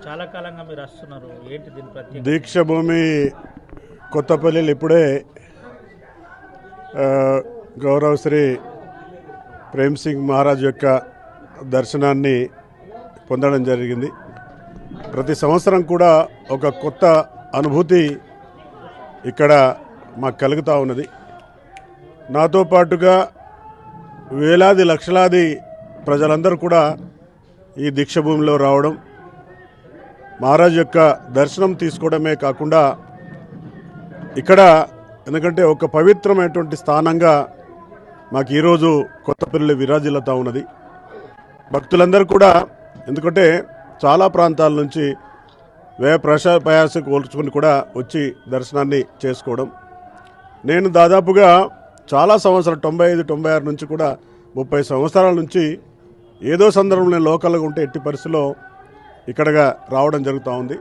చాలా కాలంగా మీరు వస్తున్నారు, ఏంటి దీని ప్రత్యేకత? దీక్షభూమి కొత్తపల్లిలో ఇప్పుడే గౌరవ శ్రీ ప్రేమ్ సింగ్ మహారాజ్ యొక్క దర్శనాన్ని పొందడం జరిగింది. ప్రతి సంవత్సరం కూడా ఒక కొత్త అనుభూతి ఇక్కడ మాకు కలుగుతూ ఉన్నది. నాతో పాటుగా వేలాది లక్షలాది ప్రజలందరూ కూడా ఈ దీక్షభూమిలో రావడం, మహారాజ్ యొక్క దర్శనం తీసుకోవడమే కాకుండా ఇక్కడ ఎందుకంటే ఒక పవిత్రమైనటువంటి స్థానంగా మాకు ఈరోజు కొత్తపల్లి విరాజిల్లుతూ ఉన్నది. భక్తులందరూ కూడా ఎందుకంటే చాలా ప్రాంతాల నుంచి ప్రయాసకు కోల్చుకుని కూడా వచ్చి దర్శనాన్ని చేసుకోవడం. నేను దాదాపుగా చాలా సంవత్సరాలు 95-96 నుంచి కూడా 30 సంవత్సరాల నుంచి ఏదో సందర్భంలో లోకల్గా ఉంటే ఎట్టి పరిస్థితిలో ఇక్కడగా రావడం జరుగుతూ ఉంది.